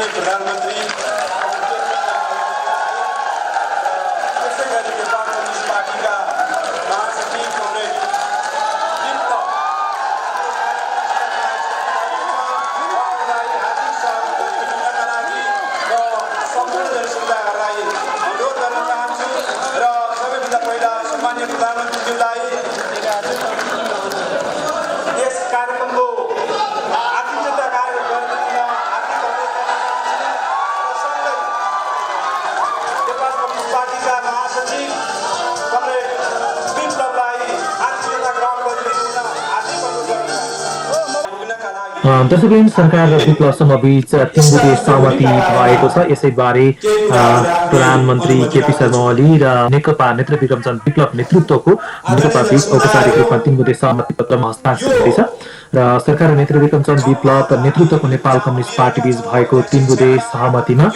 माननीय प्रधानमन्त्री त्यसै गरी नेपाल कम्युनिस्ट पार्टीका महासचिव कमरेड सम्पूर्ण जनसमुदायहरूलाई अनुरोध गर्न चाहन्छु र सबैभन्दा पहिला सम्माननीय प्रधानमन्त्रीज्यूलाई यस कार्यक्रमको आतिथ्यता कार्य गर्न हार्दिक नेपाल कम्युनिस्ट पार्टीका महासचिव कमरेड विप्लवलाई आतिथ्यता ग्रहण गरिदिन हार्दिक अनुरोध गर्न दर्शकवृन्द, सरकार र विप्लवसम्म बीच 3 बुँदे सहमति भएको छ। यसैबारे प्रधानमन्त्री केपी शर्मा ओली र नेकपा नेत्र विक्रमचन्द्र विप्लव नेतृत्वको नेकपा बीच औपचारिक रूपमा 3 बुँदे सहमति पत्रमा हस्ताक्षर हुँदैछ र सरकार र नेत्र विक्रमचन्द्र विप्लव नेतृत्वको नेपाल कम्युनिस्ट पार्टी बीच भएको 3 बुँदे सहमतिमा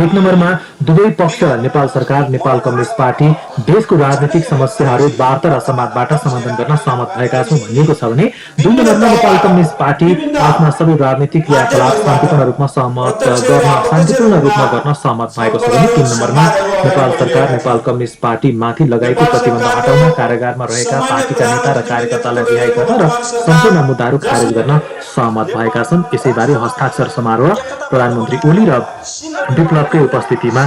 1 नम्बरमा दुवै पक्ष नेपाल सरकार नेपाल कम्युनिस्ट पार्टी देशको राजनीतिक समस्याहरू वार्ता र संवादबाट समाधान गर्न सहमत भएका छौँ भनिएको छ भने 2 नम्बरमा नेपाल कम्युनिस्ट पार्टी आफ्ना सबै राजनीतिक क्रियाकलाप शान्तिपूर्ण रूपमा गर्न सहमत भएको छ भने 3 नम्बरमा नेपाल सरकार नेपाल कम्युनिस्ट पार्टी माथि लगाएको प्रतिबन्ध हटाउन, कारागारमा रहेका पार्टीका नेता र कार्यकर्तालाई रिहाई गर्न र सम्पूर्ण मुद्दाहरू खारेज गर्न सहमत भएका छन्। यसैबारे हस्ताक्षर समारोह प्रधानमन्त्री ओली र विप्लवकै उपस्थितिमा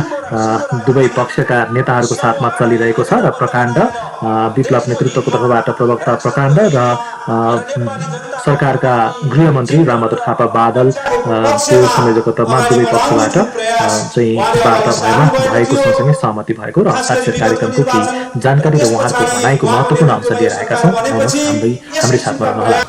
दुवै पक्षका नेताहरूको साथमा चलिरहेको छ र प्रकाण्ड विप्लव नेतृत्वको तर्फबाट प्रवक्ता प्रकाण्ड र सरकारका गृहमन्त्री रामबहादुर थापा बादल त्यो संयोजकत्वमा दुवै पक्षबाट चाहिँ वार्ता भएको सँगसँगै सहमति भएको र हस्ताक्षर कार्यक्रमको केही जानकारी र उहाँहरूको भनाइको महत्त्वपूर्ण अंश लिएर आएका छौँ। हाम्रै साथमा रहनुहोला।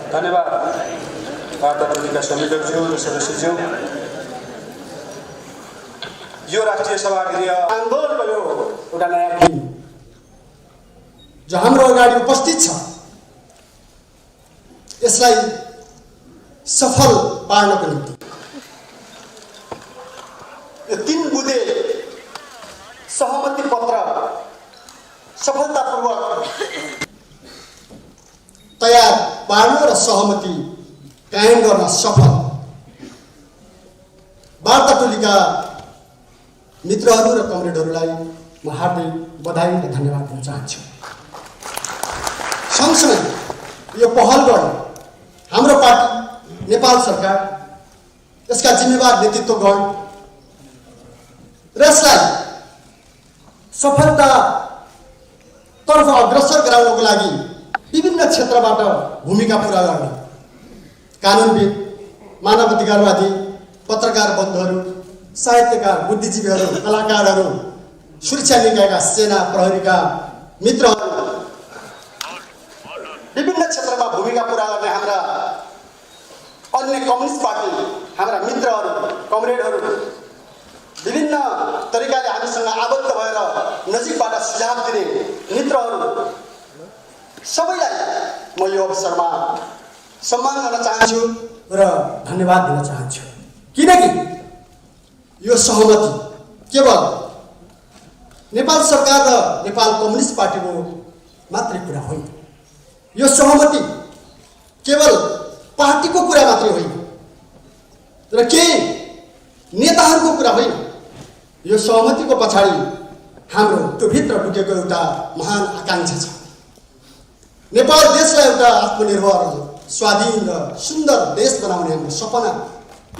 धन्यवाद वार्ता टोलीका संयोजकज्यू र सदस्यज्यू। यो राष्ट्रिय सभागृह आन्दोलनको यो एउटा नयाँ टिम जो हाम्रो अगाडि उपस्थित छ यसलाई सफल पार्नको निम्ति यो 3 बुँदे सहमति पत्र सफलतापूर्वक तयार पार्न र सहमति कायम गर्न सफल वार्ता टोलीका मित्रहरू र कमरेडहरूलाई म हार्दिक बधाई र धन्यवाद दिन चाहन्छु। सँगसँगै यो पहल गर्ने हाम्रो पार्टी नेपाल सरकार यसका जिम्मेवार नेतृत्वगण र यसलाई सफलतातर्फ अग्रसर गराउनको लागि विभिन्न क्षेत्रबाट भूमिका पुरा गर्ने कानुनविद, मानव अधिकारवादी, पत्रकार बन्धुहरू, साहित्यकार, बुद्धिजीवीहरू, कलाकारहरू, सुरक्षा निकायका सेना प्रहरीका मित्रहरू, विभिन्न क्षेत्रमा भूमिका पुरा गर्ने हाम्रा अन्य कम्युनिस्ट पार्टी हाम्रा मित्रहरू, कमरेडहरू, विभिन्न तरिकाले हामीसँग आबद्ध भएर नजिकबाट सुझाव दिने मित्रहरू सबैलाई म यो अवसरमा सम्मान गर्न चाहन्छु र धन्यवाद दिन चाहन्छु। किनकि यो सहमति केवल नेपाल सरकार र नेपाल कम्युनिस्ट पार्टीको मात्रै कुरा होइन। यो सहमति केवल पार्टीको कुरा मात्रै होइन र केही नेताहरूको कुरा होइन। यो सहमतिको पछाडि हाम्रो त्यो भित्र ढुकेको एउटा महान आकांक्षा छ। नेपाल देशलाई एउटा आत्मनिर्भर स्वाधीन र सुन्दर देश बनाउने हाम्रो सपना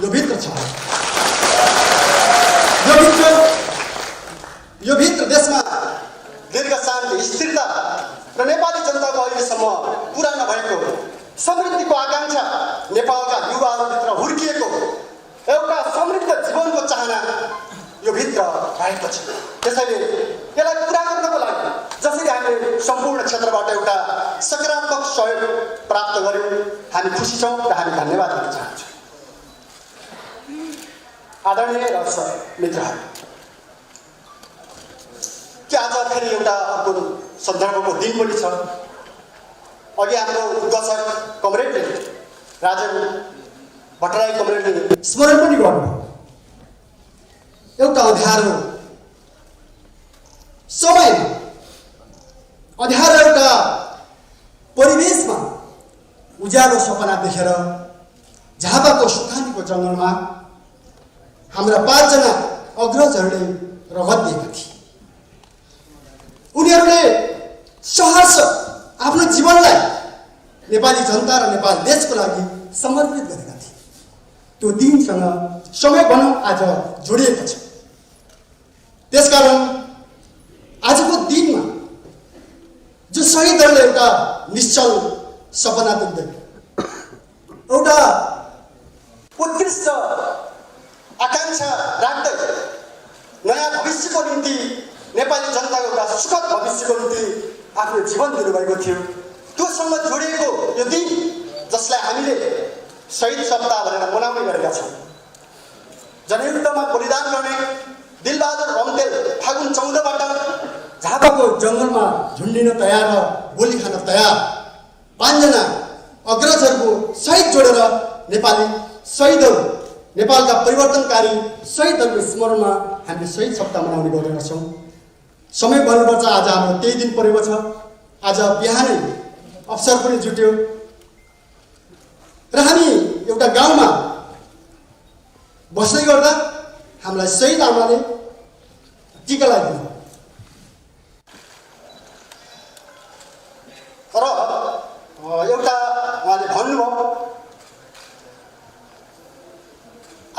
यो भित्र छ। यो भित्र देशमा दीर्घ शान्ति स्थिरता र नेपाली जनताको अहिलेसम्म पुरा नभएको समृद्धिको आकांक्षा नेपालका युवाहरूभित्र हुर्किएको एउटा समृद्ध जीवनको चाहना यो भित्र भएको छ। त्यसैले यसलाई पुरा गर्नको लागि जसरी हामीले सम्पूर्ण क्षेत्रबाट एउटा सकारात्मक सहयोग प्राप्त गर्यौँ हामी खुसी छौँ र हामी धन्यवाद दिन चाहन्छौँ। आदरणीय दर्शक मित्रहरू, के आज फेरि एउटा अर्को सन्दर्भको दिन पनि छ। अघि हाम्रो उद्घोषक कमरेडले राजेन भट्टराई कमरेडले स्मरण पनि गर्नुभयो। एउटा अँध्यारो समयमा अँध्यारो एउटा परिवेशमा उज्यालो सपना देखेर झापाको सुखानीको जङ्गलमा हाम्रा 5 जना अग्रजहरूले रगत दिएका थिए। उनीहरूले सहर्ष आफ्नो जीवनलाई नेपाली जनता र नेपाल देशको लागि समर्पित गरेका थिए। त्यो दिनसँग समय भनौँ आज जोडिएको छ। त्यसकारण आजको दिनमा जो शहीदहरूले एउटा निश्चल सपना देख्दै एउटा उत्कृष्ट आकांक्षा राख्दै नयाँ भविष्यको निम्ति नेपाली जनताको एउटा सुखद भविष्यको निम्ति आफ्नो जीवन दिनुभएको थियो, त्योसँग जोडिएको यो दिन जसलाई हामीले शहीद सप्ताह भनेर मनाउने गरेका छौँ। जनयुद्धमा बलिदान गर्ने दिलबहादुर रम्तेल फागुन 14बाट झापाको जङ्गलमा झुन्डिन तयार र गोली खान तयार 5 जना अग्रजहरूको शहीद जोडेर नेपाली शहीदहरू नेपालका परिवर्तनकारी शहीदहरूको स्मरणमा हामीले शहीद सप्ताह मनाउने गरेका छौँ। समय भन्नुपर्छ आज हाम्रो त्यही दिन परेको छ। आज बिहानै अवसर पनि जुट्यो र हामी एउटा गाउँमा बस्दै गर्दा हामीलाई शहीद आमाले टिका लगाइदिनु र एउटा उहाँले भन्नुभयो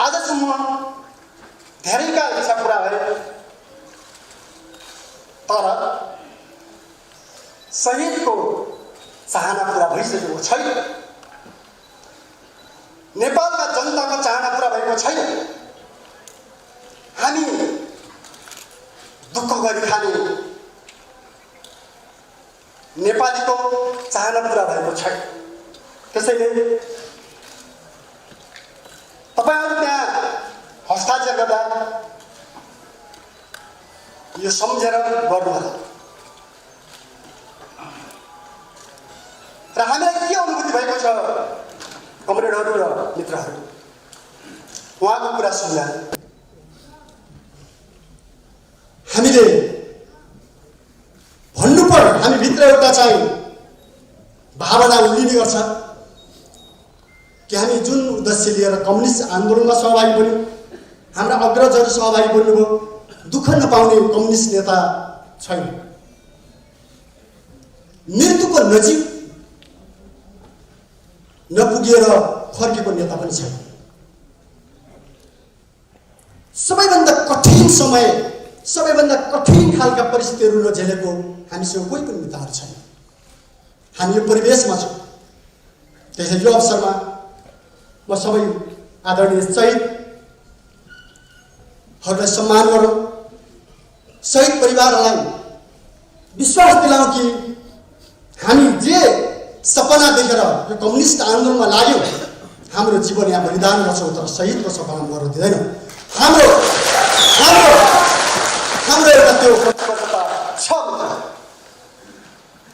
आजसम्म धेरैका इच्छा पुरा भए तर शहीदको चाहना पुरा भइसकेको छैन। नेपालका जनताको चाहना पुरा भएको छैन। हामी दुःख गरी खाने नेपालीको चाहना पुरा भएको छैन। त्यसैले तपाईहरु त्यहाँ हस्ताक्षर गर्दा यो सम्झेर गर्नुहोला र हामीलाई के अनुभूति भएको छ कमरेडहरू र मित्रहरू उहाँको कुरा सुन्दा हामीले भन्नुपर्छ हामी भित्र एउटा चाहिँ भावना उम्लिने गर्छ कि हामी जुन उद्देश्य लिएर कम्युनिस्ट आन्दोलनमा सहभागी बन्यौँ हाम्रा अग्रजहरू सहभागी बन्नुभयो दुःख नपाउने कम्युनिस्ट नेता छैन। मृत्युको नजिक नपुगेर फर्केको नेता पनि छैन। सबैभन्दा कठिन समय सबैभन्दा कठिन खालका परिस्थितिहरू नझेलेको हामीसँग कोही पनि नेताहरू छैन। हामी यो परिवेशमा छौँ। त्यसैले यो अवसरमा म सबै आदरणीय शहीदहरूलाई सम्मान गरौँ, शहीद परिवारलाई विश्वास दिलाउँ कि हामी जे सपना देखेर यो कम्युनिस्ट आन्दोलनमा लाग्यौँ हाम्रो जीवन यहाँ बलिदान गर्छौँ तर शहीदको सपना गर्न दिँदैनौँ। हाम्रो एउटा त्यो प्रतिबद्धता छ।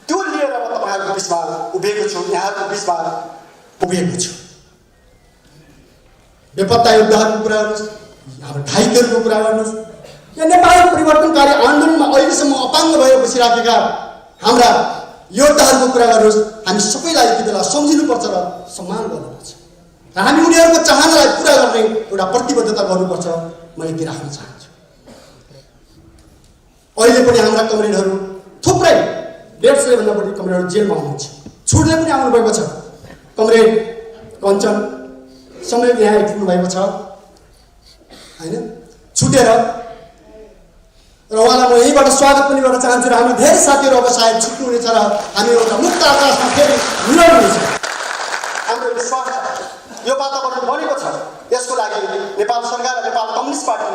त्यो लिएर म तपाईँहरूको बिचमा उभिएको छु, यहाँहरूको बिचमा उभिएको छु। बेपत्ता योद्धाहरूको कुरा गर्नुहोस्, हाम्रो घाइतेहरूको कुरा गर्नुहोस्, या नेपाली परिवर्तनकारी आन्दोलनमा अहिलेसम्म अपाङ्ग भएर बसिराखेका हाम्रा योद्धाहरूको कुरा गर्नुहोस्। हामी सबैलाई यति बेला सम्झिनुपर्छ र सम्मान गर्नुपर्छ र हामी उनीहरूको चाहनालाई पुरा गर्ने एउटा प्रतिबद्धता गर्नुपर्छ। म यति राख्न चाहन्छु। अहिले पनि हाम्रा कमरेडहरू थुप्रै 150 भन्दा बढी कमरेडहरू जेलमा हुनुहुन्छ, छुट्दै पनि आउनुभएको छ। कमरेड कञ्चन समय यहाँ आइपुग्नु भएको छ होइन, छुटेर र उहाँलाई म यहीँबाट स्वागत पनि गर्न चाहन्छु। र हाम्रो धेरै साथीहरू अब सायद छुट्नुहुनेछ र हामी एउटा मुक्त आकाशमा फेरि मिलाउनुहुनेछ। हाम्रो विश्वास छ यो वातावरण बनेको छ। यसको लागि नेपाल सरकार र नेपाल कम्युनिस्ट पार्टी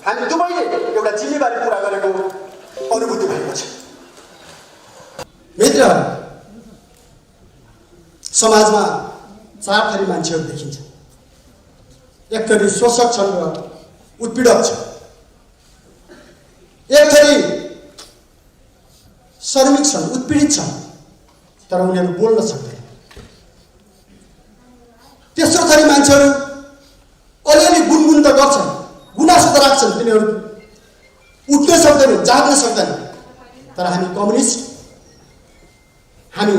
हामी दुवैले एउटा जिम्मेवारी पुरा गरेको अनुभूति भएको छ। मित्र, समाजमा 4 थरी मान्छेहरू देखिन्छ। एक थरी शोषक छन् र उत्पीडक छन्, एक थरी श्रमिक छन्, उत्पीडित छन्, तर उनीहरू बोल्न सक्दैन। तेस्रो थरी मान्छेहरू अलिअलि गुनगुन त गर्छन्, गुनासो त राख्छन्, तिनीहरू उठ्न सक्दैनन्, जाग्न सक्दैनन्। तर हामी कम्युनिस्ट, हामी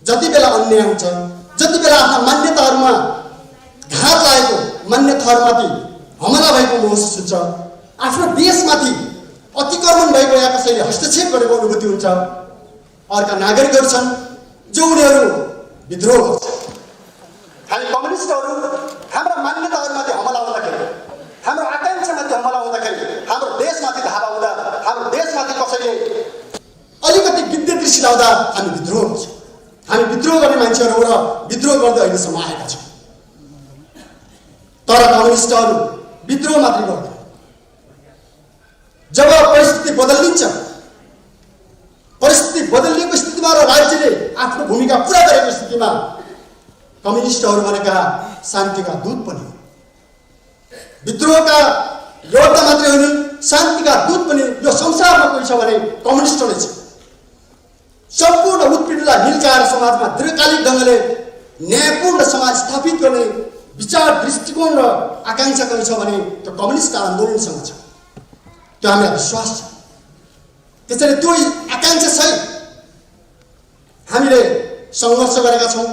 जति बेला अन्याय हुन्छ, जति बेला आफ्ना मान्यताहरूमा घात लागेको, मान्यताहरूमाथि हमला भएको महसुस हुन्छ, आफ्नो देशमाथि अतिक्रमण भएको या कसैले हस्तक्षेप गरेको अनुभूति हुन्छ, अर्का नागरिकहरू छन् जो उनीहरू विद्रोह गर्छ। हामी कम्युनिस्टहरू हाम्रा मान्यताहरूमाथि हमला हुँदाखेरि, हाम्रो आकाङ्क्षामाथि हमला हुँदाखेरि, हाम्रो देशमाथि धावा हुँदा, हाम्रो देशमाथि कसैले अलिकति गिद्धे दृष्टि लाउँदा हामी विद्रोह गर्छौँ। हामी विद्रोह गर्ने मान्छेहरू र विद्रोह गर्दै अहिलेसम्म आएका छौँ। तर कम्युनिस्टहरू विद्रोह मात्रै गर्दैन। जब परिस्थिति बदलिन्छ, परिस्थिति बदलिएको स्थितिमा र राज्यले आफ्नो भूमिका पुरा गरेको स्थितिमा कम्युनिस्टहरू भनेका शान्तिका दूत पनि हुन्। विद्रोहका योद्धा मात्रै हुन्, शान्तिका दूत पनि यो संसारमा कोही छ भने कम्युनिस्ट नै छ। सम्पूर्ण उत्पीडनलाई निल्काएर समाजमा दीर्घकालिक ढङ्गले न्यायपूर्ण समाज स्थापित गर्ने विचार, दृष्टिकोण र आकाङ्क्षा कोही छ भने त्यो कम्युनिस्ट आन्दोलनसँग छ। त्यो हामीलाई विश्वास छ। त्यसैले त्यो आकाङ्क्षा सहित हामीले सङ्घर्ष गरेका छौँ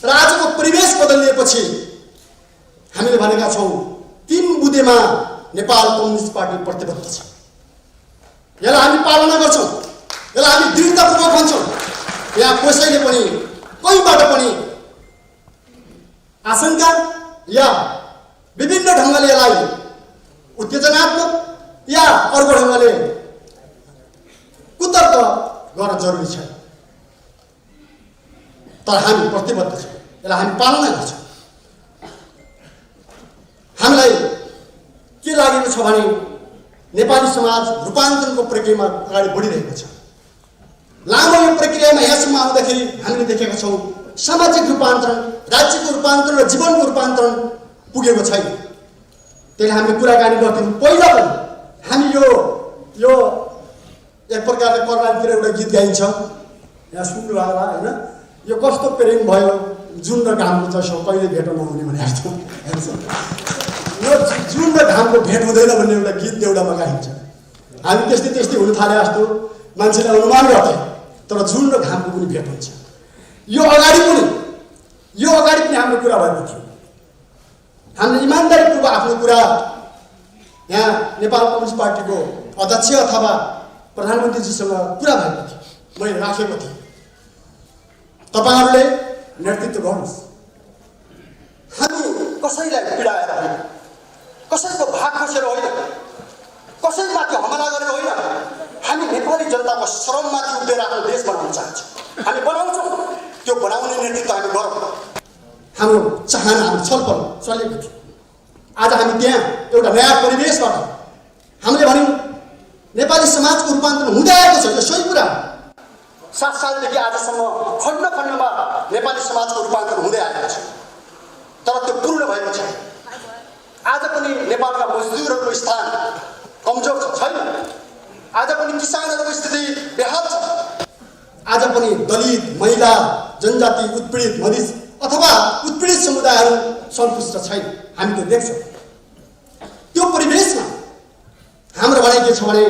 र आजको परिवेश बदलिएपछि हामीले भनेका छौँ 3 बुँदेमा नेपाल कम्युनिस्ट पार्टी प्रतिबद्ध छ। यसलाई हामी पालना गर्छौँ, यसलाई हामी दृढतापूर्वक भन्छौँ। यहाँ कसैले पनि कहीँबाट पनि आशंका या विभिन्न ढङ्गले यसलाई उत्तेजनात्मक या अर्को ढङ्गले कुतर्क गर्न जरुरी छैन। तर हामी प्रतिबद्ध छौँ, यसलाई हामी पालना गर्छौँ। हामीलाई के लागेको छ भने नेपाली समाज रूपान्तरणको प्रक्रियामा अगाडि बढिरहेको छ। लामो यो प्रक्रियामा यहाँसम्म आउँदाखेरि हामीले देखेका छौँ सामाजिक रूपान्तरण, राज्यको रूपान्तरण र जीवनको रूपान्तरण पुगेको छैन। त्यसले हामीले कुराकानी गर्थ्यौँ। पहिला पनि हामी यो एक प्रकारले कर्णालीतिर एउटा गीत गाइन्छ, यहाँ सुन्नु होला होइन, यो कस्तो प्रेम भयो जुन र घामको जसो कहिले भेट नहुने भनेको छ। यो जुन र घामको भेट हुँदैन भन्ने एउटा गीत देउडामा गाइन्छ। हामी त्यस्तै त्यस्तै हुन थाले जस्तो मान्छेले अनुमान गर्थे, तर जुन र घामको पनि भेट हुन्छ। यो अगाडि पनि हाम्रो कुरा भएको थियो। हामीले इमान्दारीपूर्वक आफ्नो कुरा यहाँ नेपाल कम्युनिस्ट पार्टीको अध्यक्ष अथवा प्रधानमन्त्रीजीसँग कुरा भएको थियो, मैले राखेको थिएँ। तपाईँहरूले नेतृत्व गर्नुहोस्। हामी कसैलाई पीडाएर होइन, कसैको भाग खोसेर होइन, कसैमाथि हमला गरेर होइन, हामी नेपाली जनताको श्रममाथि उभिएर आफ्नो देश बनाउन चाहन्छौँ। हामी बनाउँछौँ, त्यो बनाउने नेतृत्व हामी गरौँ। हाम्रो चाहना, हाम्रो छलफल चलेको थियो। आज हामी त्यहाँ एउटा नयाँ परिवेशबाट हामीले भन्यौँ नेपाली समाजको रूपान्तरण हुँदै आएको छ। यो सही कुरा। 7 सालदेखि आजसम्म खण्ड खण्डमा नेपाली समाजको रूपान्तरण हुँदै आएको छ, तर त्यो पूर्ण भएको छैन। आज पनि नेपालका मजदुरहरूको स्थान कमजोर छैन। आज पनि किसानहरूको स्थिति बेहाल छ। आज पनि दलित, महिला, जनजाति, उत्पीडित मधेस अथवा उत्पीडित समुदायहरू सन्तुष्ट छैन। हामी त्यो देख्छौँ। के छ भने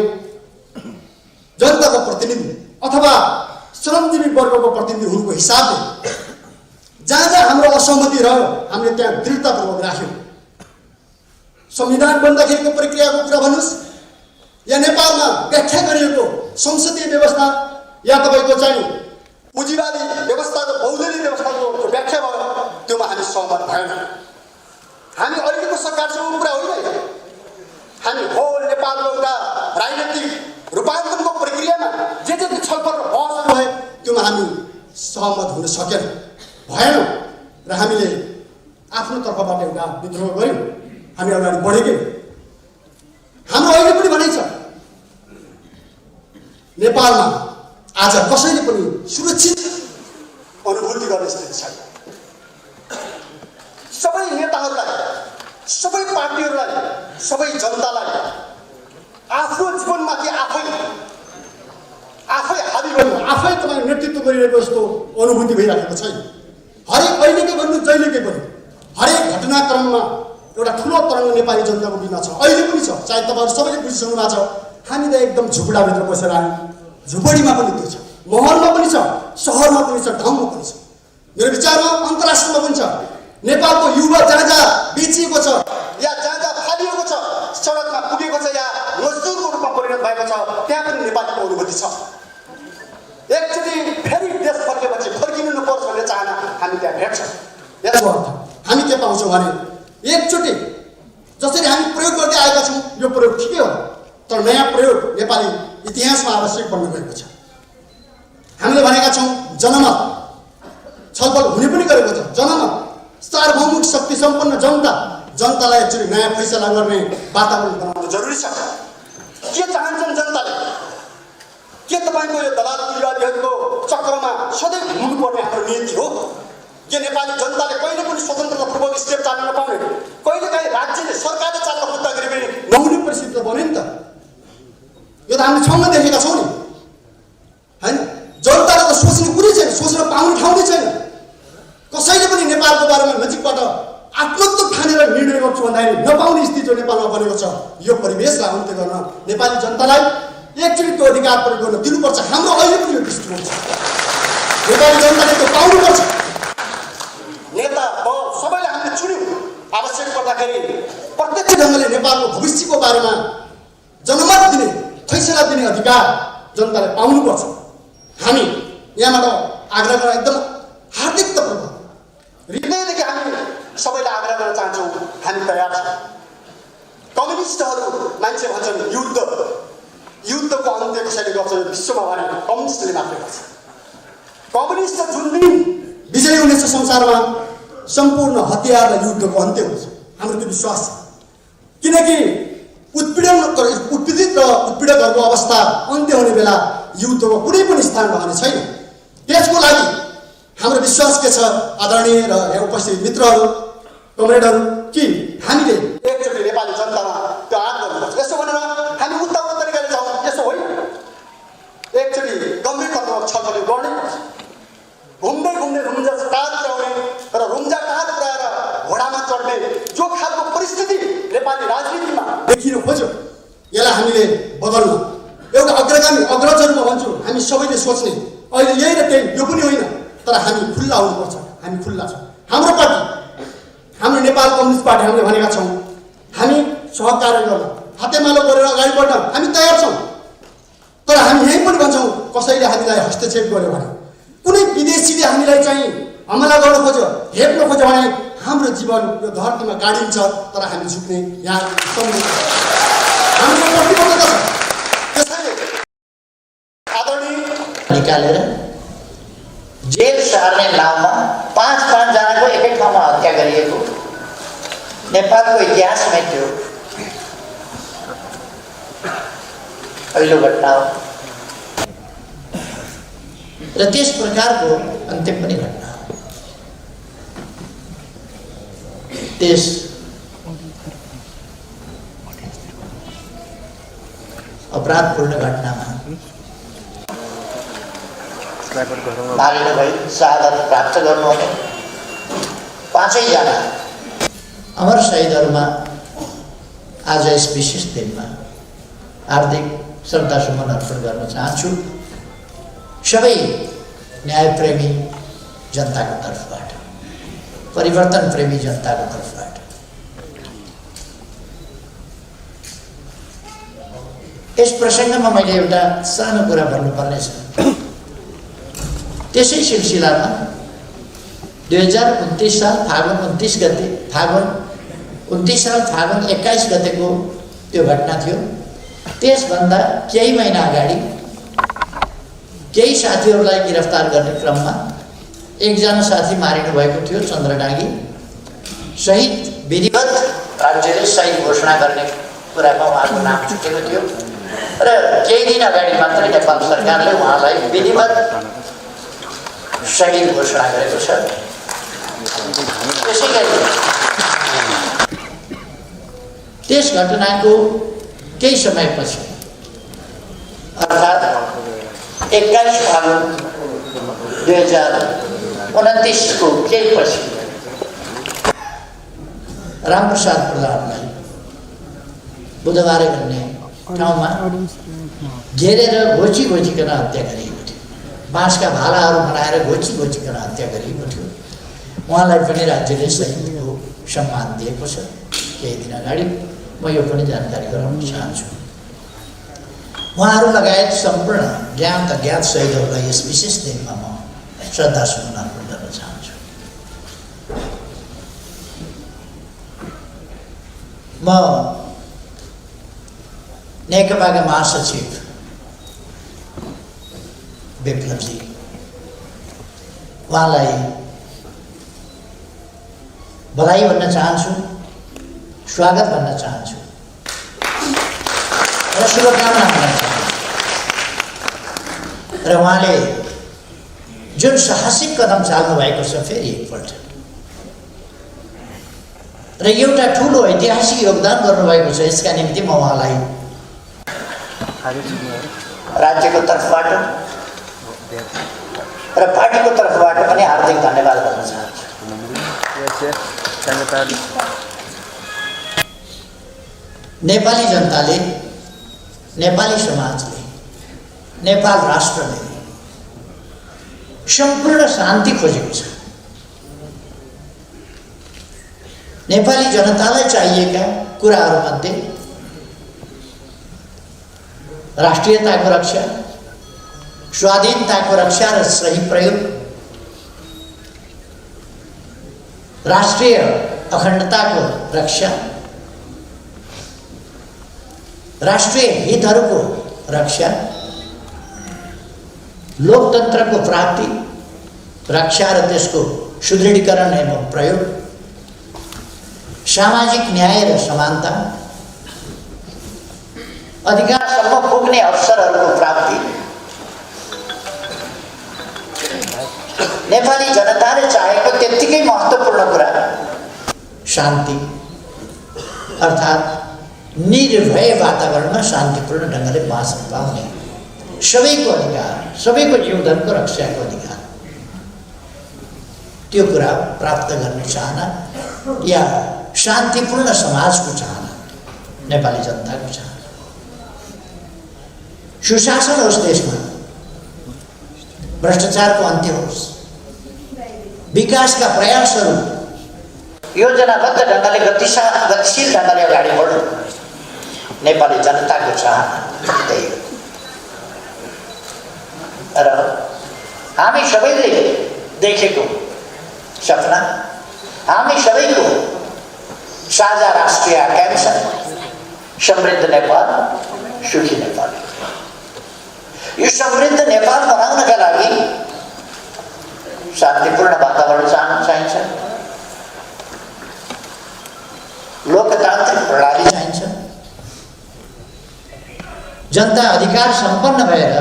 जनताको प्रतिनिधि अथवा श्रमजीवी वर्गको प्रतिनिधि हुनुको हिसाबले जहाँ जहाँ हाम्रो असहमति रह्यो हामीले त्यहाँ दृढतापूर्वक राख्यौँ। संविधान बन्दाखेरिको प्रक्रियाको कुरा भन्नुहोस् या नेपालमा व्याख्या गरिएको संसदीय व्यवस्था या तपाईँको चाहिँ पुँजीवादी व्यवस्थाको बहुदलीय व्यवस्थाको व्याख्या भयो त्योमा हामी सहमत भएन। हामी अहिलेको सरकारसँग कुरा होइन, हामी होल नेपालको एउटा राजनीतिक रूपान्तरणको प्रक्रियामा जे छलफल र बहसहरू भए त्योमा हामी सहमत हुन सकेन भएनौँ र हामीले आफ्नो तर्फबाट एउटा विद्रोह गऱ्यौँ। हामी अगाडि बढेकै हाम्रो अहिले पनि भनाइ छ नेपालमा आज कसैले पनि सुरक्षित अनुभूति गर्ने स्थिति छैन। सबै नेताहरूलाई, सबै पार्टीहरूलाई, सबै जनतालाई आफ्नो जीवनमाथि आफै हाबी गर्नु, आफै तपाईँ नेतृत्व गरिरहेको जस्तो अनुभूति भइरहेको छैन। हरेक अहिलेकै भन्नु जहिलेकै पनि हरेक घटनाक्रममा एउटा ठुलो तरङ्ग नेपाली जनताको बिचमा छ, अहिले पनि छ। चाहे तपाईँहरू सबैले बुझिसक्नु भएको छ। हामी त एकदम झुपडाभित्र बसेर आयौँ, झुपडीमा पनि त्यो छ, महलमा पनि छ, सहरमा पनि छ, ठाउँमा पनि छ। मेरो विचारमा अन्तर्राष्ट्रियमा पनि छ। नेपालको युवा जहाँ जहाँ बेचिएको छ या जहाँ जहाँ फालिएको छ, सडकमा पुगेको छ या मजदुरको रूपमा परिणत भएको छ, त्यहाँ पनि नेपालीको अनुभूति छ। एकचोटि फेरि देश फर्केपछि फर्किनु नपर्छ भन्ने चाहना हामी त्यहाँ भेट्छ। यसको अर्थ हामी के पाउँछौँ भने एकचोटि जसरी हामी प्रयोग गर्दै आएका छौँ यो प्रयोग ठिकै हो, तर नयाँ प्रयोग नेपाली इतिहासमा आवश्यक बन्न गएको छ। हामीले भनेका छौँ जनमत छलफल हुने पनि गरेको छ। जनमत सार्वभौमिक शक्ति सम्पन्न जनतालाई एकचोटि नयाँ फैसला गर्ने वातावरण बनाउनु जरुरी छ। के चाहन्छन् जनताले? के तपाईँको यो दलाल पुँजीवादीहरूको चक्रमा सधैँ घुम्नुपर्ने हाम्रो नीति हो? के नेपाली जनताले कहिले पनि स्वतन्त्रतापूर्वक स्टेप चाल्न नपाउने, कहिलेकाहीँ राज्यले सरकारले चाल्न खोज्दाखेरि पनि नहुने परिस्थिति त बन्यो नि त। यो त हामीले ठाउँमा देखेका छौँ नि, होइन? जनताले त सोच्ने कुरै छैन, सोच्न पाउने ठाउँ नै छैन। कसैले पनि नेपालको बारेमा नजिकबाट आत्मत्व ठानेर निर्णय गर्छु भन्दाखेरि नपाउने स्थिति जो नेपालमा बनेको छ, यो परिवेशलाई अन्त्य गर्न नेपाली जनतालाई एकचोटि त्यो अधिकार प्रयोग गर्न दिनुपर्छ। हाम्रो अहिले पनि यो दृष्टिकोण छ। नेपाली जनताले त्यो पाउनुपर्छ। नेता सबैले हामीले चुन्यौँ, आवश्यक पर्दाखेरि प्रत्यक्ष ढङ्गले नेपालको भविष्यको बारेमा जनमत दिने, फैसला दिने अधिकार जनताले पाउनुपर्छ। हामी यहाँबाट आग्रह गर्न एकदम हार्दिकतापूर्वक हृदयदेखि हामी सबैलाई आग्रह गर्न चाहन्छौँ, हामी तयार छौँ। कम्युनिस्टहरू मान्छे भन्छन् युद्धको अन्त्य कसैले गर्छ विश्वमा भने कम्युनिस्टले मात्रै गर्छ। कम्युनिस्ट जुन दिन विजय हुनेछ संसारमा सम्पूर्ण हतियार र युद्धको अन्त्य हुन्छ, हाम्रो त्यो विश्वास छ। किनकि उत्पीडित र उत्पीडकहरूको अवस्था अन्त्य हुने बेला युद्धको कुनै पनि स्थान रहने छैन। त्यसको लागि हाम्रो विश्वास के छ आदरणीय र यहाँ उपस्थित मित्रहरू, कमरेडहरू, कि हामीले एकचोटि नेपाली जनतामा त्यो आग गर्नुपर्छ। यसो भनेर हामी उत्ताउलो तरिकाले जाउँ, यसो होइन। एकचोटि गम्भीरतापूर्वक छलफल गर्नुपर्छ। घुम्दै रुम्जा टाढ पुर्याउने र रुम्जा टाढ पुर्याएर घोडामा चढ्ने जो खालको परिस्थिति नेपाली राजनीतिमा देखिन खोज्यो, यसलाई हामीले बदल्न एउटा अग्रगामी अग्रजहरूमा भन्छु हामी सबैले सोच्ने अहिले यही र त्यही यो पनि होइन, तर हामी खुल्ला हुनुपर्छ। हामी खुल्ला छौँ। हाम्रो पार्टी, हाम्रो नेपाल कम्युनिस्ट पार्टी, हामीले भनेका छौँ हामी सहकार्य गर्न, हातेमालो गरेर अगाडि बढ्न हामी तयार छौँ। तर हामी यहीँ पनि भन्छौँ कसैले हामीलाई हस्तक्षेप गर्यो भने, कुनै विदेशीले हामीलाई चाहिँ हमला गर्न खोज्यो, हेप्न खोज्यो भने हाम्रो जीवन यो धरतीमा गाडिन्छ, तर हामी झुक्ने यहाँ हाम्रो प्रतिबद्धता छ। त्यसैले आदरणीय निकालेर जेल सार्ने नाममा 5 जनाको एकै ठाउँमा हत्या गरिएको नेपालको इतिहासमै त्यो पहिलो घटना हो र त्यस प्रकारको अन्तिम पनि घटना हो। त्यस अपराधपूर्ण घटनामा मारिनु भई शहादत प्राप्त गर्नुहुने 5 जना अमर शहीदहरूमा आज यस विशेष दिनमा हार्दिक श्रद्धासुमन अर्पण गर्न चाहन्छु सबै न्यायप्रेमी जनताको तर्फबाट, परिवर्तन प्रेमी जनताको तर्फबाट। यस प्रसङ्गमा मैले एउटा सानो कुरा भन्नुपर्नेछ। त्यसै सिलसिलामा 2029 साल फागुन 29 गते, फागुन 29 साल फागुन 21 गतेको त्यो घटना थियो। त्यसभन्दा केही महिना अगाडि केही साथीहरूलाई गिरफ्तार गर्ने क्रममा एकजना साथी मारिनु भएको थियो, चन्द्रडाँगी। शहीद विधिवत राज्यले शहीद घोषणा गर्ने कुरामा उहाँको नाम छुटेको थियो र केही दिन अगाडि मात्रै नेपाल सरकारले उहाँलाई विधिवत शहीद घोषणा गरेको छ। त्यसै गरी त्यस घटनाको केही समयपछि अर्थात् 21 फागुन 2029 को केही पछि रामप्रसाद प्रधानलाई बुधबारे भन्ने ठाउँमा घेरेर घोचिकन हत्या गरिएको थियो। बाँसका भालाहरू बनाएर घोचिकन हत्या गरिएको थियो। उहाँलाई पनि राज्यले शहीदको सम्मान दिएको छ। केही दिन अगाडि म यो पनि जानकारी गराउन चाहन्छु। उहाँहरू लगायत सम्पूर्ण ज्ञात अज्ञात शहीदहरूलाई यस विशेष दिनमा म श्रद्धासुमन अर्पण गर्न चाहन्छु। म नेकपाका महासचिव विप्लवजी उहाँलाई बधाई भन्न चाहन्छु, स्वागत भन्न चाहन्छु र शुभकामना भन्न चाहन्छु। र उहाँले जुन साहसिक कदम चाल्नु भएको छ फेरि एकपल्ट र एउटा ठुलो ऐतिहासिक योगदान गर्नुभएको छ, यसका निम्ति म उहाँलाई राज्यको तर्फबाट र पार्टीको तर्फबाट पनि हार्दिक धन्यवाद गर्न चाहन्छु। नेपाली जनताले, नेपाली समाजले, नेपाल राष्ट्रले सम्पूर्ण शान्ति खोजेको छ। नेपाली जनतालाई चाहिएका कुराहरूमध्ये राष्ट्रियताको रक्षा, स्वाधीनताको रक्षा र सही प्रयोग, राष्ट्रिय अखण्डताको रक्षा, राष्ट्रिय हितहरूको रक्षा, लोकतन्त्रको प्राप्ति, रक्षा र त्यसको सुदृढीकरण एवं प्रयोग, सामाजिक न्याय र समानता, अधिकारसम्म पुग्ने अवसरहरूको प्राप्ति, नेपाली जनताले चाहेको त्यत्तिकै महत्त्वपूर्ण कुरा शान्ति, अर्थात् निर्भय वातावरणमा शान्तिपूर्ण ढङ्गले बाँच्न पाउने सबैको अधिकार, सबैको जीवनको रक्षाको अधिकार, त्यो कुरा प्राप्त गर्ने चाहना या शान्तिपूर्ण समाजको चाहना, नेपाली जनताको चाहना, सुशासन होस् देशमा, भ्रष्टाचारको अन्त्य होस्, विकासका प्रयासहरू योजनाबद्ध ढङ्गले गतिशील ढङ्गले अगाडि बढ्नु नेपाली जनताको चाहना त्यही हो। र हामी सबैले देखेको सपना, हामी सबैको साझा राष्ट्रिय आकांक्षा समृद्ध नेपाल, सुखी नेपाल। यो समृद्ध नेपाल बनाउनका लागि शान्तिपूर्ण वातावरण चाहिन्छ, लोकतान्त्रिक प्रणाली चाहिन्छ, जनता अधिकार सम्पन्न भएर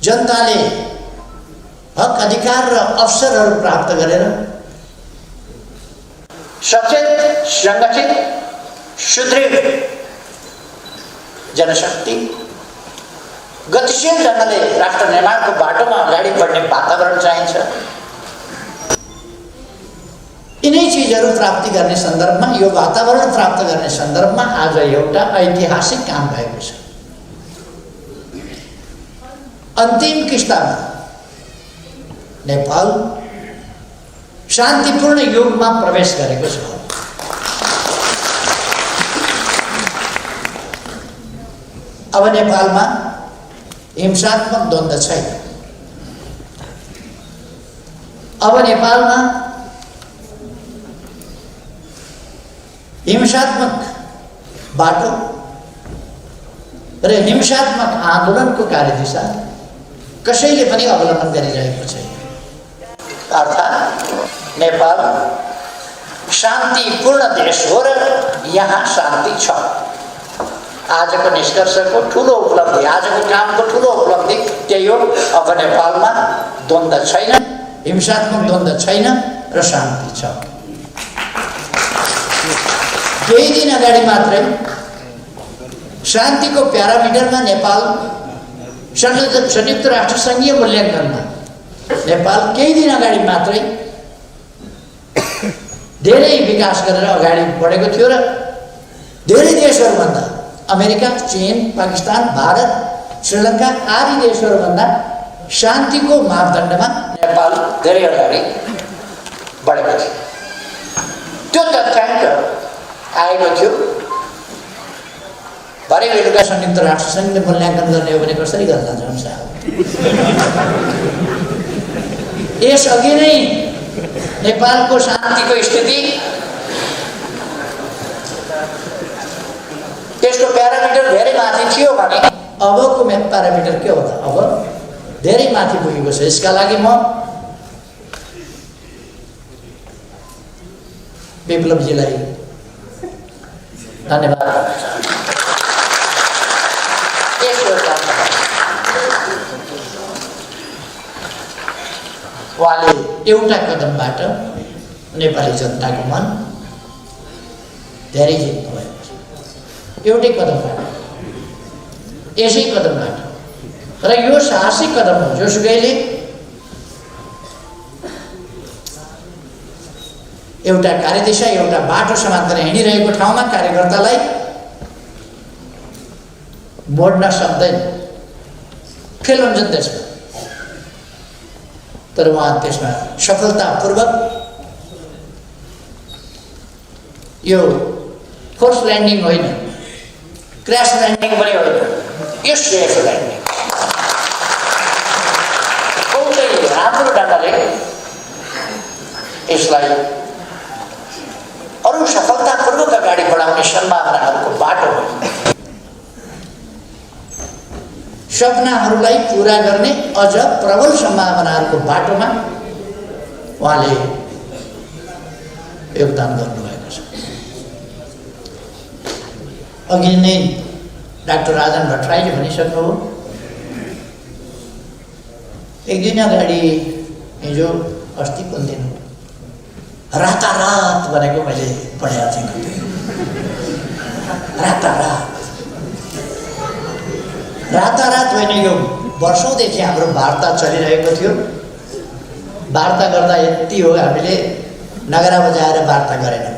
जनताले हक अधिकार र अवसरहरू प्राप्त गरेर सचेत, सङ्गठित, सुदृढ जनशक्ति गतिशील ढङ्गले राष्ट्र निर्माणको बाटोमा अगाडि बढ्ने वातावरण चाहिन्छ। यिनै चिजहरू प्राप्ति गर्ने सन्दर्भमा, यो वातावरण प्राप्त गर्ने सन्दर्भमा आज एउटा ऐतिहासिक काम भएको छ। अन्तिम किस्तामा नेपाल शान्तिपूर्ण युगमा प्रवेश गरेको छ। अब नेपालमा हिंसात्मक द्वन्द्व छैन। अब नेपालमा हिंसात्मक बाटो र हिंसात्मक आन्दोलनको कार्यदिशा कसैले पनि अवलम्बन गरिरहेको छैन। अर्थात् नेपाल शान्तिपूर्ण देश हो र यहाँ शान्ति छ। आजको निष्कर्षको ठुलो उपलब्धि, आजको कामको ठुलो उपलब्धि त्यही हो। अब नेपालमा द्वन्द्व छैन, हिंसात्मक द्वन्द्व छैन र शान्ति छ। केही दिन अगाडि मात्रै शान्तिको प्यारामिटरमा नेपाल संयुक्त राष्ट्र सङ्घीय मूल्याङ्कनमा नेपाल केही दिन अगाडि मात्रै धेरै विकास गरेर अगाडि बढेको थियो र धेरै देशहरूभन्दा अमेरिका, चीन, पाकिस्तान, भारत, श्रीलङ्का आदि देशहरूभन्दा शान्तिको मापदण्डमा नेपाल धेरै अगाडि बढेको थियो। त्यो तथ्याङ्क आएको थियो। भरे बेलुका संयुक्त राष्ट्र सङ्घले मूल्याङ्कन गर्ने हो भने कसरी गर्न जान्छ? यसअघि नै नेपालको शान्तिको स्थिति, त्यसको प्यारामिटर धेरै माथि थियो भने अबको प्यारामिटर के हो त? अब धेरै माथि पुगेको छ। यसका लागि म विप्लवजीलाई धन्यवाद गर्न चाहन्छु। उहाँले एउटा कदमबाट नेपाली जनताको मन धेरै जित्नु भएको छ। एउटै कदमबाट, यसै कदमबाट। र यो साहसिक कदम हो। जोसुकैले एउटा कार्यदिशा, एउटा बाटो समातेर हिँडिरहेको ठाउँमा कार्यकर्तालाई मोड्न सक्दैन, फेल हुन्छन् त्यसमा। तर उहाँ त्यसमा सफलतापूर्वक यो फोर्स ल्यान्डिङ होइन, क्र्यास ल्यान्डिङ पनि होइन, यो सेफ ल्यान्डिङ बहुतै राम्रो ढङ्गले यसलाई अरू सफलतापूर्वक अगाडि बढाउने सम्भावनाहरूको बाटो हो। सपनाहरूलाई पुरा गर्ने अझ प्रबल सम्भावनाहरूको बाटोमा उहाँले योगदान गर्नुभएको छ। अघि नै डाक्टर राजन भट्टराईले भनिसक्नु हो। एक दिन अगाडि, हिजो अस्ति कुन दिन, रातारात भनेको मैले पढेको थिएँ। रातारात होइन, यो वर्षौँदेखि हाम्रो वार्ता चलिरहेको थियो। वार्ता गर्दा यति हो, हामीले नगरा बजाएर वार्ता गरेनौँ।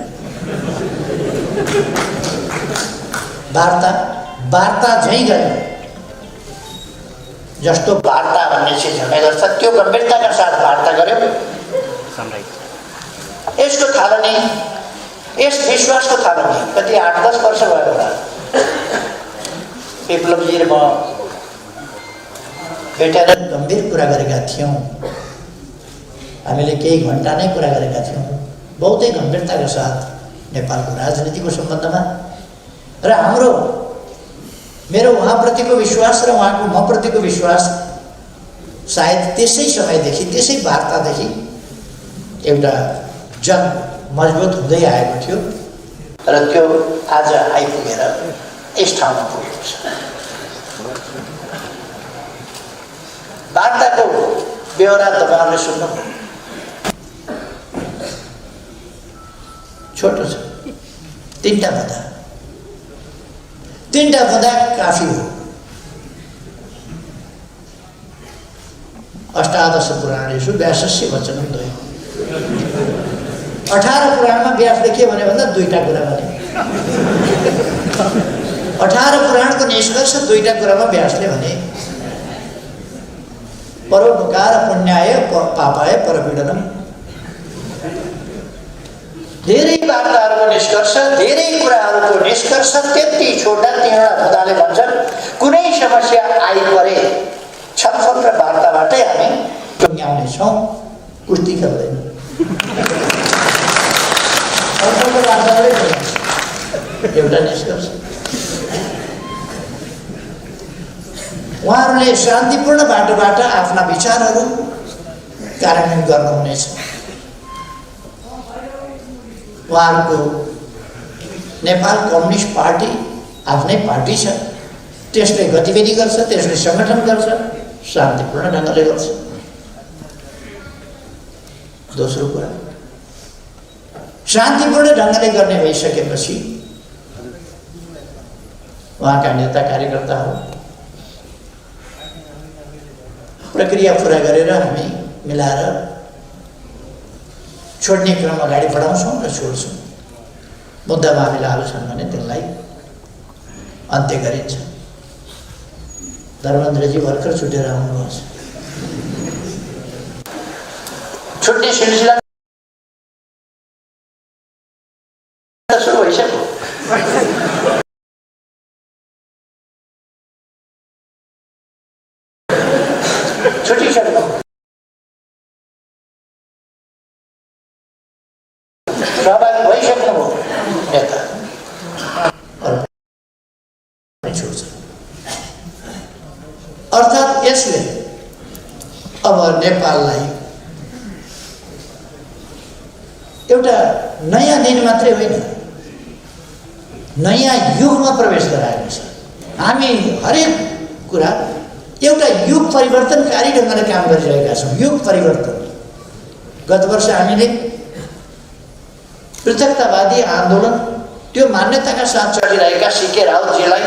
वार्ता झैँ गऱ्यौँ। जस्तो वार्ता भन्ने चिज हुने गर्छ त्यो गम्भीरताका साथ वार्ता गऱ्यौँ। यसको थालनी, यस विश्वासको थालनी कति 8-10 वर्ष भयो होला। विप्लवजी र म भेटेर गम्भीर कुरा गरेका थियौँ। हामीले केही घन्टा नै कुरा गरेका थियौँ, बहुतै गम्भीरताका साथ नेपालको राजनीतिको सम्बन्धमा। र मेरो उहाँप्रतिको विश्वास र उहाँको म प्रतिको विश्वास सायद त्यसै समयदेखि, त्यसै वार्तादेखि एउटा मजबुत हुँदै आएको थियो र त्यो आज आइपुगेर यस ठाउँमा पुगेको छ। वार्ताको बेहोरा तपाईँहरूले सुन्नु, छोटो छ। तीनटा बुँदा काफी हो। अष्टादश पुराणेषु व्यासस्य वचनं द्वयम्। 18 पुराणमा व्यासले के भने भन्दा दुईटा कुरा भने 18 पुराणको निष्कर्ष दुईटा कुरामा व्यासले भने परोपकार पुण्याय पापाय परपीडनम। धेरै वार्ताहरूको निष्कर्ष, धेरै कुराहरूको निष्कर्ष त्यति छोटा तिनवटा बुदाले भन्छन् कुनै समस्या आइपरे छलफल र वार्ताबाटै हामी टुङ्ग्याउनेछौँ, कुस्ती खेल्दैन। एउटा निष्कर्ष उहाँहरूले शान्तिपूर्ण बाटोबाट आफ्ना विचारहरू कार्यान्वयन गर्नुहुनेछ। उहाँहरूको नेपाल कम्युनिस्ट पार्टी आफ्नै पार्टी छ, त्यसले गतिविधि गर्छ, त्यसले सङ्गठन गर्छ, शान्तिपूर्ण ढङ्गले गर्छ। दोस्रो कुरा, शान्तिपूर्ण ढङ्गले गर्ने भइसकेपछि उहाँका नेता कार्यकर्ताहरू प्रक्रिया पुरा गरेर हामी मिलाएर छोड्ने क्रम अगाडि बढाउँछौँ र छोड्छौँ। मुद्दा मामिलाहरू छन् भने त्यसलाई अन्त्य गरिन्छ। धर्मेन्द्रजी भर्खर छुटेर आउनुभएको छ। छुट्ने सिलसिला सुरु भइसक्यो। छुटिसक्यो। सहभागी भइसक्नुभयो नेता छुट्छ। अर्थात् यसले अब नेपाललाई एउटा नयाँ दिन मात्रै होइन, नयाँ युगमा प्रवेश गराएको छ। हामी हरेक कुरा एउटा युग परिवर्तनकारी ढङ्गले काम गरिरहेका छौँ। युग परिवर्तन। गत वर्ष हामीले पृथकतावादी आन्दोलन त्यो मान्यताका साथ चलिरहेका सीके राउतजीलाई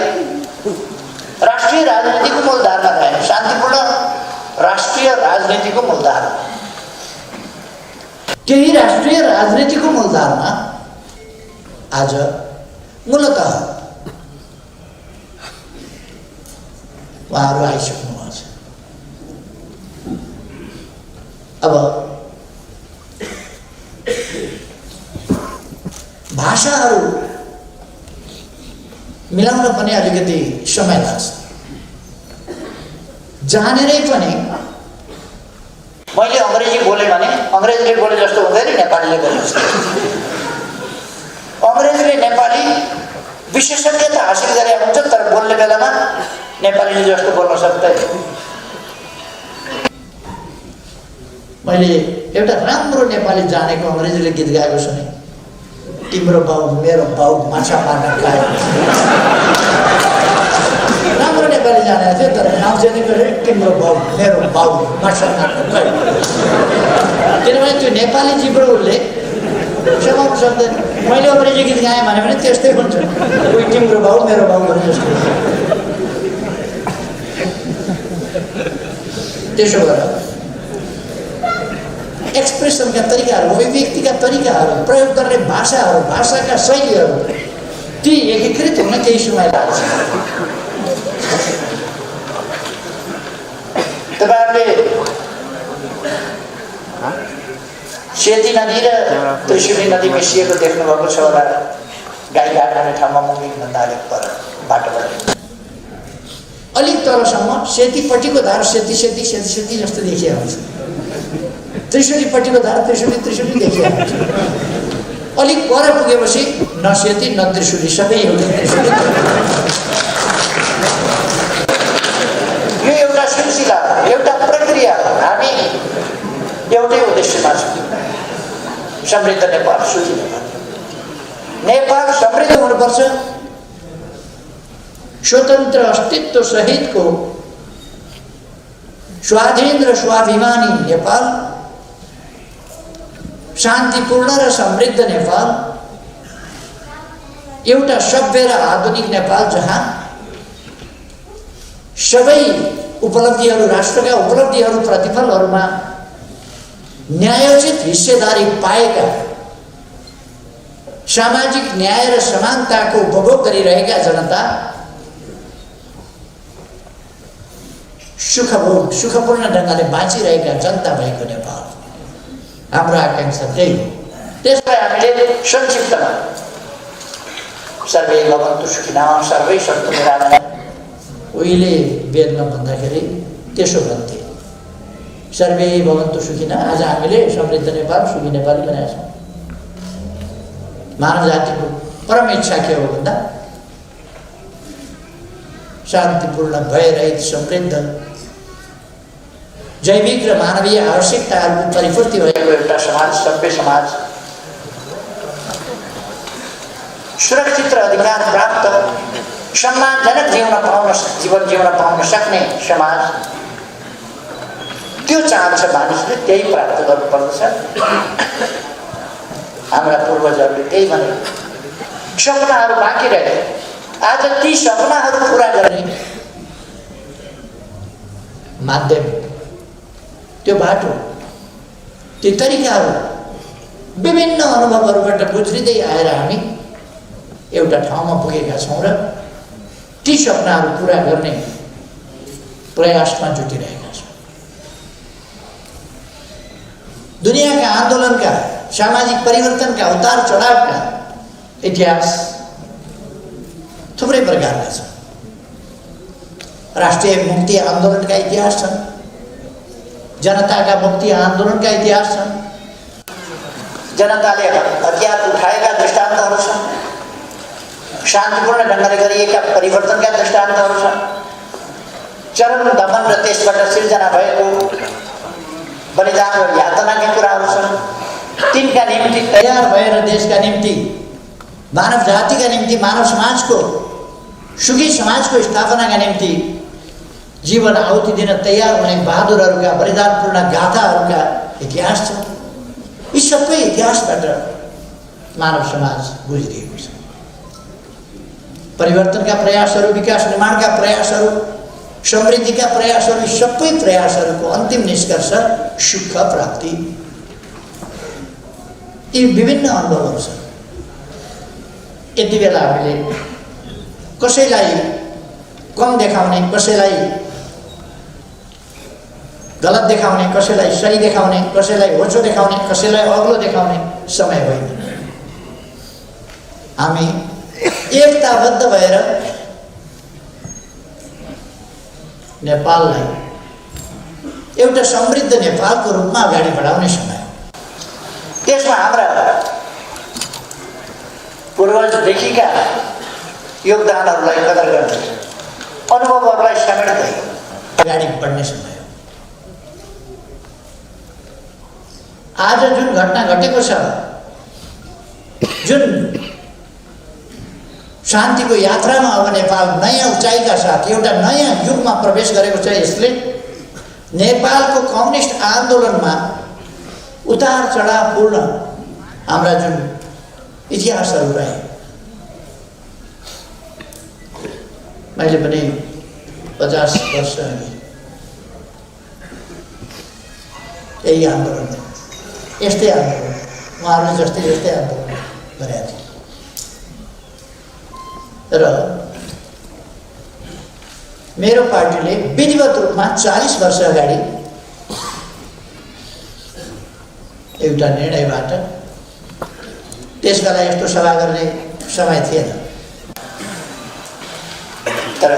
राष्ट्रिय राजनीतिको मूलधारमा ल्याए। शान्तिपूर्ण राष्ट्रिय राजनीतिको मूलधारमा, केही राष्ट्रिय राजनीतिको मूलधारमा आज मूलतः उहाँहरू आइसक्नु भएको छ। अब भाषाहरू मिलाउन पनि अलिकति समय लाग्छ। जानेरै पनि मैले अङ्ग्रेजी बोलेँ भने अङ्ग्रेजले बोले जस्तो हुँदैन, नेपालीले बोले जस्तो। अङ्ग्रेजले नेपाली विशेषज्ञता हासिल गरेका हुन्छ, तर बोल्ने बेलामा नेपालीले जस्तो बोल्न सक्दैन। मैले एउटा राम्रो नेपाली जानेको अङ्ग्रेजीले गीत गाएको सुने, तिम्रो बाउ मेरो बाउ माछा मार्न गयो। राम्रो नेपाली जानेको थियो, तर नाम जानेको तिम्रो बाउ मेरो बाउ माछा मार्न गयो। किनभने त्यो नेपाली जिब्रोले समाउनु सक्दैन। मैले अङ्ग्रेजी गीत गाएँ भने पनि त्यस्तै हुन्छ, कोही तिम्रो बाउ मेरो बाउ भने जस्तो। त्यसो भएर एक्सप्रेसनका तरिकाहरू, अभिव्यक्तिका तरिकाहरू, प्रयोग गर्ने भाषाहरू, भाषाका शैलीहरू ती एकीकृत हुन केही समय लाग्छ। तपाईँहरूले सेती नदी र त्रिशुली नदी मिसिएको देख्नुभएको छ होला। गाईघाट भन्ने ठाउँमा मुङ्गिकभन्दा अलिक पर बाटोबाट अलिक तलसम्म सेतीपट्टिको धार सेती सेती सेती सेती जस्तो देखिएको हुन्छ, त्रिशुलीपट्टिको धार त्रिशुली त्रिशुली देखिएको हुन्छ। अलिक पर पुगेपछि न सेती न त्रिशुली, सबै एउटै त्रिशुली। यो एउटा सिलसिला, एउटा प्रक्रिया। हामी एउटै उद्देश्यमा छौँ, समृद्ध नेपाल, सुखी नेपाल। नेपाल समृद्ध हुनुपर्छ। स्वतन्त्र अस्तित्व सहितको स्वाधीन र स्वाभिमानी नेपाल, शान्तिपूर्ण र समृद्ध नेपाल, एउटा सभ्य र आधुनिक नेपाल जहाँ सबै उपलब्धिहरू, राष्ट्रका उपलब्धिहरू, प्रतिफलहरूमा न्यायोचित हिस्सेदारी पाएका सामाजिक न्याय र समानताको उपभोग गरिरहेका जनता सुखपूर्ण ढङ्गले बाँचिरहेका जनता भएको नेपाल हाम्रो आकांक्षा त्यही हो। त्यसलाई हामीले संक्षिप्तमा सर्वे भवन्तु सुखिनः सर्वै सन्तु निरामया, उहिले वेदमा भन्दाखेरि त्यसो भन्थे, सर्वे भवन्तु सुखिनः। आज हामीले समृद्ध नेपाल सुखी नेपाल भनेका छौँ। मानव जातिको परम इच्छा के हो भन्दा शान्तिपूर्ण भयरहित समृद्ध जैविक र मानवीय आवश्यकताहरूको परिपूर्ति भएको एउटा समाज, सभ्य समाज, सुरक्षित र अधिकार प्राप्त सम्मानजनक जीवन जिउन पाउन सक्ने समाज, त्यो चाहन्छ मानिसले, त्यही प्राप्त गर्नुपर्दछ। हाम्रा पूर्वजहरूले त्यही भने सपनाहरू बाँकी रहे। आज ती सपनाहरू पुरा गर्ने माध्यम, त्यो बाटो, ती तरिकाहरू विभिन्न अनुभवहरूबाट गुज्रिँदै आएर हामी एउटा ठाउँमा पुगेका छौँ र ती सपनाहरू पुरा गर्ने प्रयासमा जुटिरहेका छौँ। दुनियाँका आन्दोलनका, सामाजिक परिवर्तनका उतार चढावका इतिहास थुप्रै प्रकारका छन्। राष्ट्रिय मुक्ति आन्दोलनका इतिहास छन्, जनताका मुक्ति आन्दोलनका इतिहास छन्, जनताले हतियार उठाएका दृष्टान्तहरू छन्, शान्तिपूर्ण ढङ्गले गरिएका परिवर्तनका दृष्टान्तहरू छन्, चरम दमन र त्यसबाट सिर्जना भएको बलिदान र यातनाका कुराहरू छन्। तिनका निम्ति तयार भएर देशका निम्ति, मानव जातिका निम्ति, मानव समाजको सुखी समाजको स्थापनाका निम्ति जीवन आहुति दिन तयार हुने बहादुरहरूका बलिदानपूर्ण गाथाहरूका इतिहास छ। यी सबै इतिहासबाट मानव समाज गुज्रिएको छ। परिवर्तनका प्रयासहरू, विकास निर्माणका प्रयासहरू, समृद्धिका प्रयासहरू, यी सबै प्रयासहरूको अन्तिम निष्कर्ष सुख प्राप्ति। यी विभिन्न अनुभवहरू छन्। यति बेला हामीले कसैलाई कम देखाउने, कसैलाई गलत देखाउने, कसैलाई सही देखाउने, कसैलाई होचो देखाउने, कसैलाई अग्लो देखाउने समय होइन। हामी एकताबद्ध भएर नेपाललाई एउटा समृद्ध नेपालको रूपमा अगाडि बढाउने समय हो। त्यसमा हाम्रा पूर्वजदेखिका योगदानहरूलाई कदर गर्दै, अनुभवहरूलाई समेट्दै अगाडि बढ्ने समय हो। आज जुन घटना घटेको छ, जुन शान्तिको यात्रामा अब नेपाल नयाँ उचाइका साथ एउटा नयाँ युगमा प्रवेश गरेको छ, यसले नेपालको कम्युनिस्ट आन्दोलनमा उतार चढावपूर्ण हाम्रा जुन इतिहासहरू रहे, मैले पनि 50 वर्ष अघि यही आन्दोलन, यस्तै आन्दोलन, उहाँहरूले जस्तै यस्तै आन्दोलन गरेका थिए र मेरो पार्टीले विधिवत रूपमा 40 वर्ष अगाडि एउटा निर्णयबाट, त्यसबेला यस्तो सभा गर्ने समय थिएन, तर